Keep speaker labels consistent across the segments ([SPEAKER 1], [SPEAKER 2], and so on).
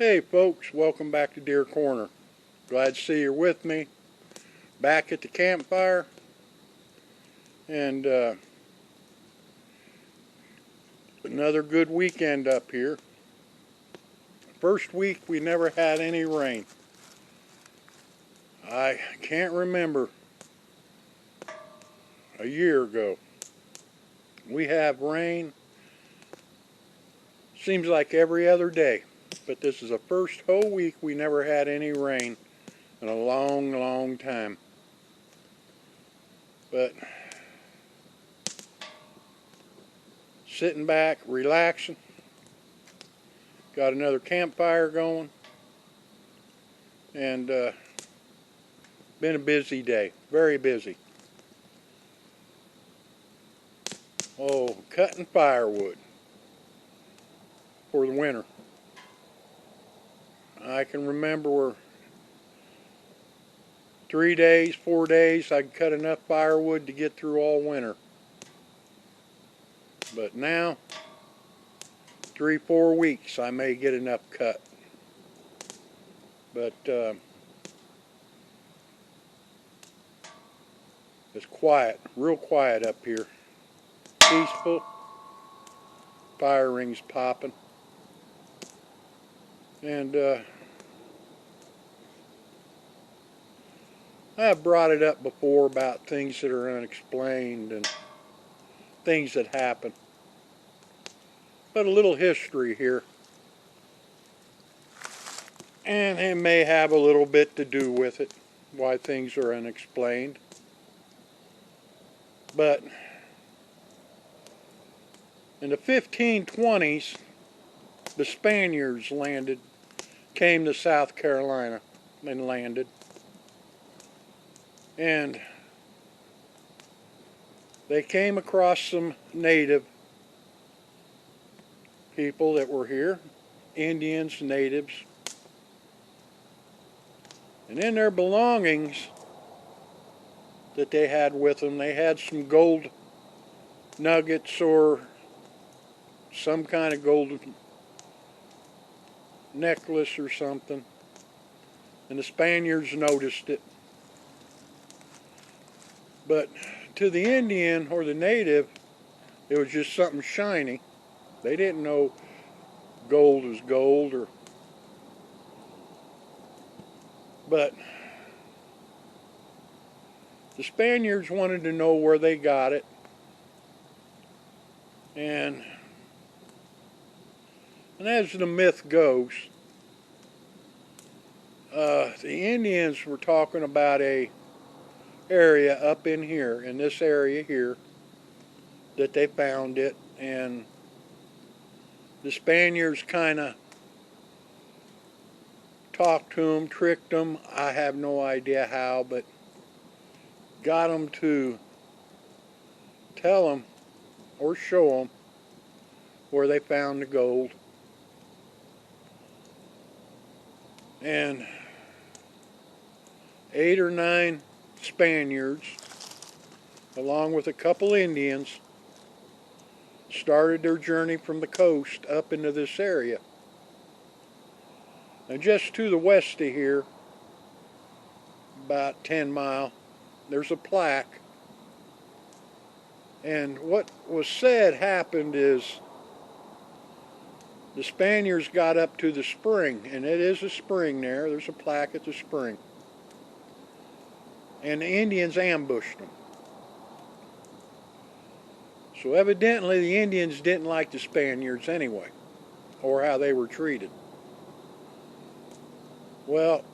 [SPEAKER 1] Hey folks, welcome back to Deer Corner. Glad to see you're with me. Back at the campfire. And another good weekend up here. First week we never had any rain. I can't remember a year ago. We have rain, seems like every other day. But this is the first whole week we never had any rain in a long time. But sitting back, relaxing. Got another campfire going. And been a busy day, very busy. Oh, cutting firewood for the winter. I can remember 3 days, 4 days, I'd cut enough firewood to get through all winter. But now, 3-4 weeks, I may get enough cut. But it's quiet, real quiet up here. Peaceful. Fire rings popping. And I've brought it up before about things that are unexplained and things that happen. But a little history here. And it may have a little bit to do with it, why things are unexplained. But in the 1520s, the Spaniards came to South Carolina and landed. And they came across some native people that were here, Indians, natives. And in their belongings that they had with them, they had some gold nuggets or some kind of gold necklace or something. And the Spaniards noticed it. But to the Indian or the native, it was just something shiny. They didn't know gold was gold but the Spaniards wanted to know where they got it. And as the myth goes, the Indians were talking about a area up in here, in this area here, that they found it, and the Spaniards kind of talked to them, tricked them, I have no idea how, but got them to tell them or show them where they found the gold. And 8 or 9 Spaniards, along with a couple Indians, started their journey from the coast up into this area. And just to the west of here, about 10 miles, there's a plaque. And what was said happened is the Spaniards got up to the spring, and it is a spring there. There's a plaque at the spring. And the Indians ambushed them. So evidently the Indians didn't like the Spaniards anyway, or how they were treated. Well,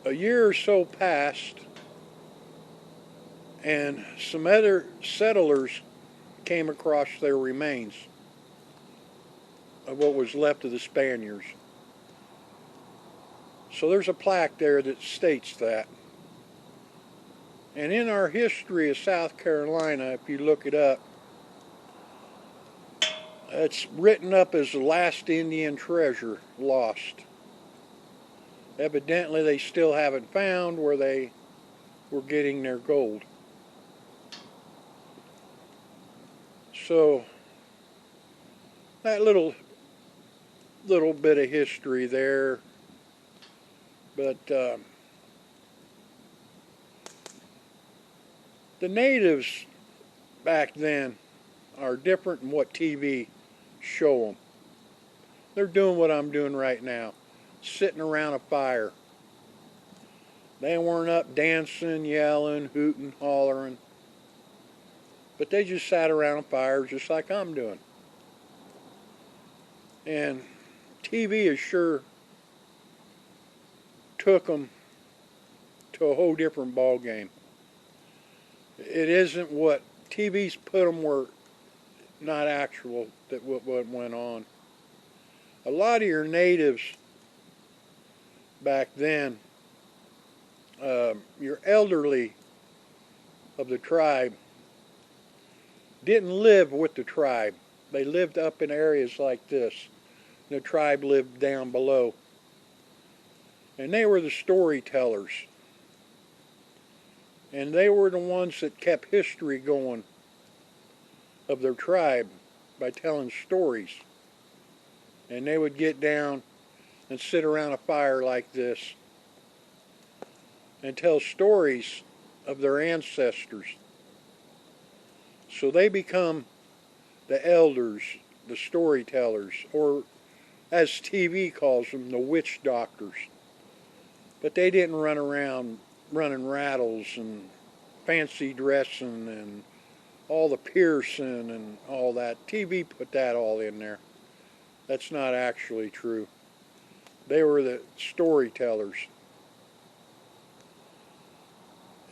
[SPEAKER 1] a year or so passed, and some other settlers came across their remains of what was left of the Spaniards. So there's a plaque there that states that. And in our history of South Carolina, if you look it up, it's written up as the last Indian treasure lost. Evidently they still haven't found where they were getting their gold. So that little little bit of history there, but the natives back then are different than what TV show them. They're doing what I'm doing right now, sitting around a fire. They weren't up dancing, yelling, hooting, hollering, but they just sat around a fire just like I'm doing. And TV has sure took them to a whole different ball game. It isn't what TV's put them were not actual that what went on. A lot of your natives back then, your elderly of the tribe, didn't live with the tribe. They lived up in areas like this. The tribe lived down below. And they were the storytellers. And they were the ones that kept history going of their tribe by telling stories. And they would get down and sit around a fire like this and tell stories of their ancestors. So they become the elders, the storytellers, or as TV calls them, the witch doctors. But they didn't run around running rattles and fancy dressing and all the piercing and all that. TV put that all in there. That's not actually true. They were the storytellers.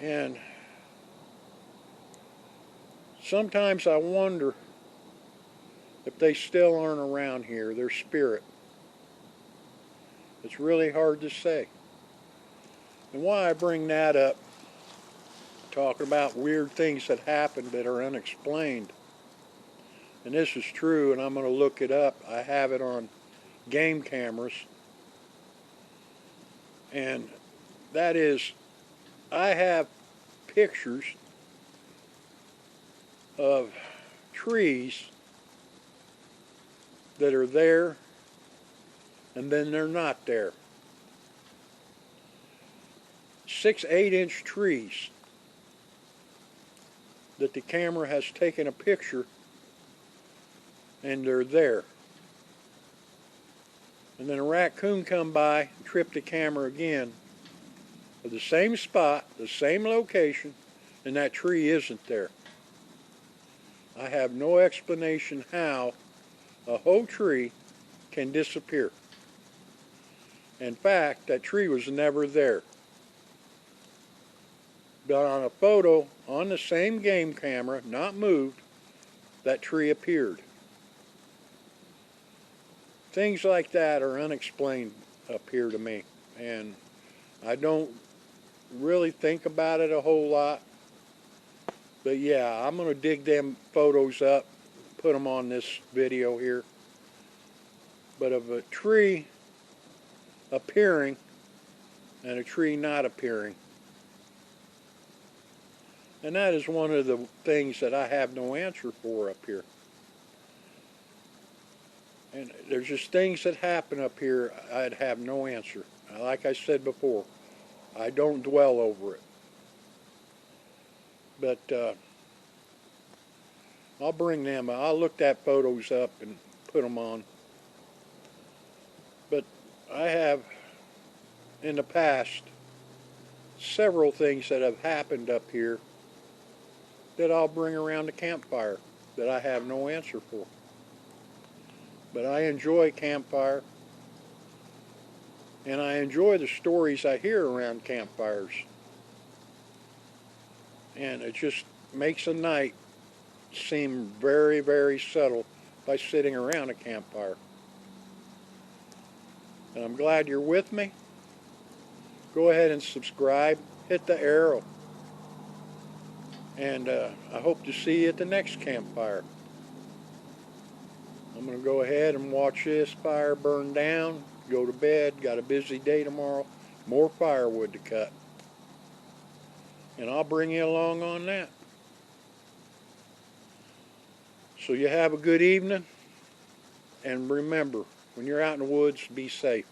[SPEAKER 1] And sometimes I wonder if they still aren't around here, their spirit. It's really hard to say. And why I bring that up, talking about weird things that happen that are unexplained. And this is true, and I'm going to look it up. I have it on game cameras. And that is, I have pictures of trees that are there and then they're not there. 6, 8-inch trees that the camera has taken a picture and they're there. And then a raccoon come by and tripped the camera again of the same spot, the same location, and that tree isn't there. I have no explanation how a whole tree can disappear. In fact, that tree was never there. But on a photo on the same game camera, not moved, that tree appeared. Things like that are unexplained up here to me, and I don't really think about it a whole lot. But yeah, I'm going to dig them photos up, put them on this video here. But of a tree appearing and a tree not appearing. And that is one of the things that I have no answer for up here. And there's just things that happen up here I'd have no answer. Like I said before, I don't dwell over it. But I'll bring them, I'll look that photos up and put them on. But I have, in the past, several things that have happened up here that I'll bring around the campfire that I have no answer for. But I enjoy campfire, and I enjoy the stories I hear around campfires. And it just makes a night seem very, very subtle by sitting around a campfire. And I'm glad you're with me. Go ahead and subscribe. Hit the arrow. And I hope to see you at the next campfire. I'm going to go ahead and watch this fire burn down, go to bed. Got a busy day tomorrow. More firewood to cut. And I'll bring you along on that. So you have a good evening. And remember, When you're out in the woods, be safe.